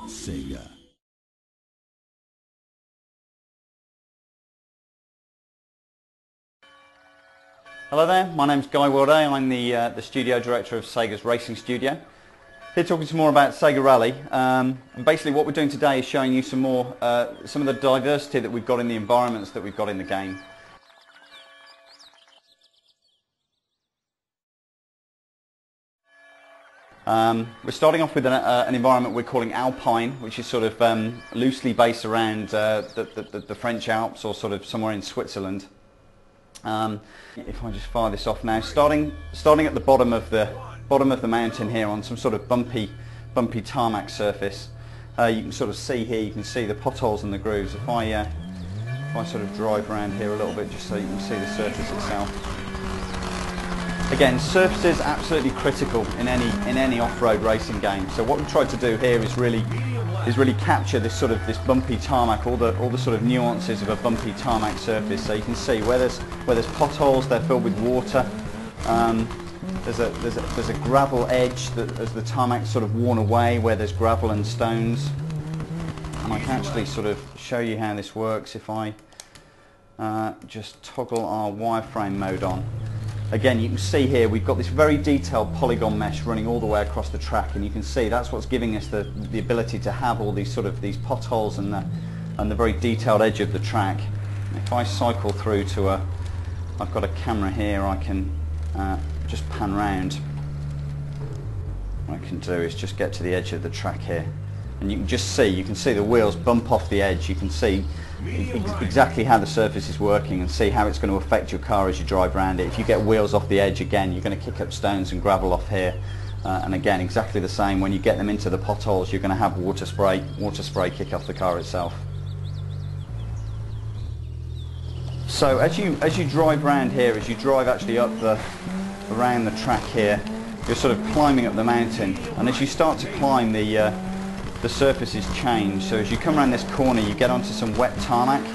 SEGA. Hello there, my name's Guy Wilday. I'm the studio director of SEGA's racing studio. Here talking some more about SEGA Rally. And basically what we're doing today is showing you some of the diversity that we've got in the environments that we've got in the game. We're starting off with an environment we're calling Alpine, which is sort of loosely based around the French Alps, or sort of somewhere in Switzerland. If I just fire this off now, starting at the bottom of the mountain here on some sort of bumpy tarmac surface, you can sort of see here, you can see the potholes and the grooves. If I sort of drive around here a little bit just so you can see the surface itself. Again, surfaces absolutely critical in any off-road racing game. So what we've tried to do here is really capture this bumpy tarmac, all the sort of nuances of a bumpy tarmac surface. So you can see where there's potholes, they're filled with water. There's a gravel edge that as the tarmac's sort of worn away, where there's gravel and stones. And I can actually sort of show you how this works if I just toggle our wireframe mode on. Again, you can see here we've got this very detailed polygon mesh running all the way across the track, and you can see that's what's giving us the ability to have all these potholes and the very detailed edge of the track. If I cycle through to I've got a camera here, I can just pan round. What I can do is just get to the edge of the track here, and you can see the wheels bump off the edge. You can see exactly how the surface is working and see how it's going to affect your car as you drive around it. If you get wheels off the edge, again, you're going to kick up stones and gravel off here. And again, exactly the same, when you get them into the potholes, you're going to have water spray kick off the car itself. So as you drive around here, as you drive actually around the track here, you're sort of climbing up the mountain, and as you start to climb, the surfaces change. So as you come around this corner, you get onto some wet tarmac.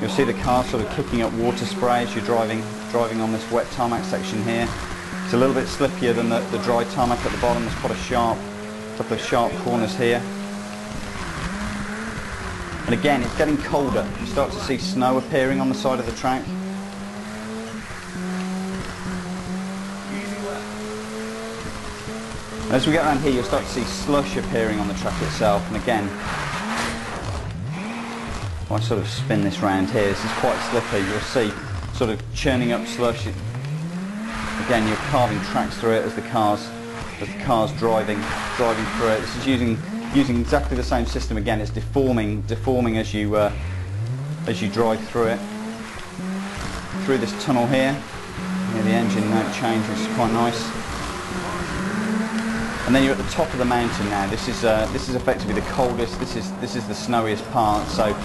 You'll see the car sort of kicking up water spray as you're driving on this wet tarmac section here. It's a little bit slippier than the dry tarmac at the bottom. There's quite a couple of sharp corners here. And again, it's getting colder. You start to see snow appearing on the side of the track. As we get around here, you'll start to see slush appearing on the track itself. And again, if I sort of spin this round here, this is quite slippery. You'll see sort of churning up slush. Again, you're carving tracks through it as the car's driving through it. This is using exactly the same system. Again, it's deforming as you drive through it. Through this tunnel here, the engine note change, which is quite nice. And then you're at the top of the mountain now. This is effectively the coldest. This is the snowiest part. So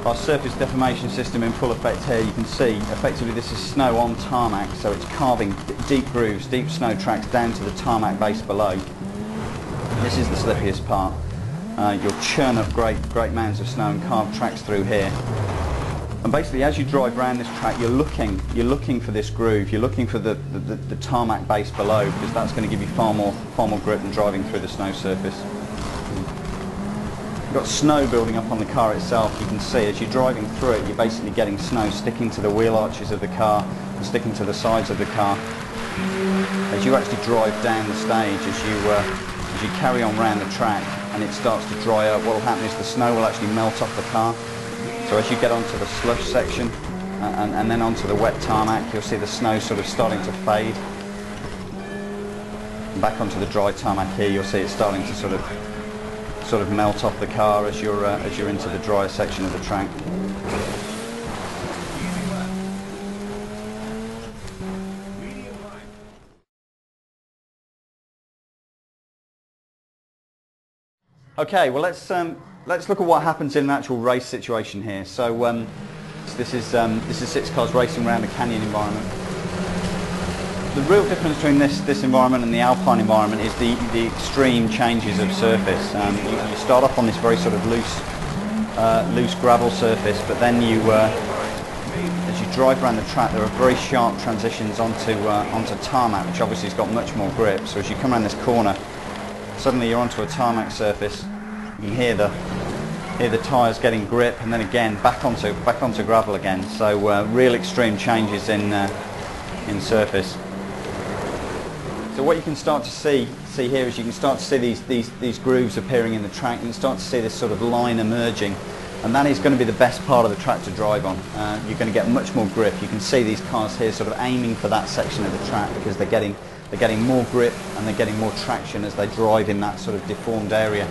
our surface deformation system in full effect here. You can see effectively this is snow on tarmac. So it's carving deep grooves, deep snow tracks down to the tarmac base below. This is the slippiest part. You'll churn up great mounds of snow and carve tracks through here. And basically, as you drive around this track, you're looking for this groove. You're looking for the tarmac base below, because that's going to give you far more grip than driving through the snow surface. You've got snow building up on the car itself. You can see as you're driving through it, you're basically getting snow sticking to the wheel arches of the car and sticking to the sides of the car. As you actually drive down the stage, as you carry on around the track and it starts to dry up, what will happen is the snow will actually melt off the car. So as you get onto the slush section and then onto the wet tarmac, you'll see the snow sort of starting to fade. And back onto the dry tarmac here, you'll see it starting to sort of melt off the car as you're into the drier section of the track. Okay, well let's look at what happens in an actual race situation here. So this is 6 cars racing around a canyon environment. The real difference between this environment and the Alpine environment is the extreme changes of surface. You start off on this very sort of loose gravel surface, but then as you drive around the track, there are very sharp transitions onto tarmac, which obviously has got much more grip. So as you come around this corner, suddenly you're onto a tarmac surface, You can hear the tyres getting grip, and then again back onto gravel again. So real extreme changes in surface. So what you can start to see here is you can start to see these grooves appearing in the track. You can start to see this sort of line emerging, and that is going to be the best part of the track to drive on. You're going to get much more grip. You can see these cars here sort of aiming for that section of the track because they're getting more grip and they're getting more traction as they drive in that sort of deformed area.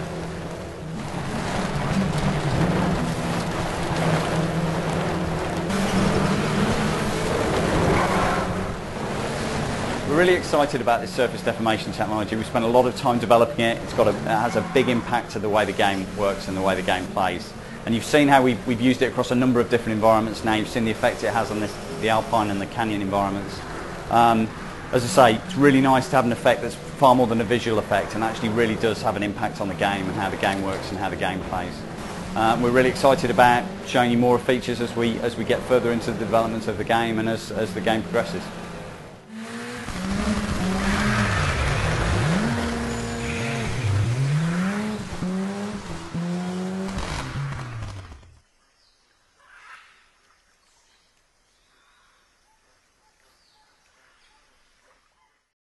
We're really excited about this surface deformation technology. We spent a lot of time developing it. It has a big impact to the way the game works and the way the game plays. And you've seen how we've used it across a number of different environments now. You've seen the effect it has on the alpine and the canyon environments. As I say, it's really nice to have an effect that's far more than a visual effect and actually really does have an impact on the game and how the game works and how the game plays. We're really excited about showing you more features as we get further into the development of the game and as the game progresses.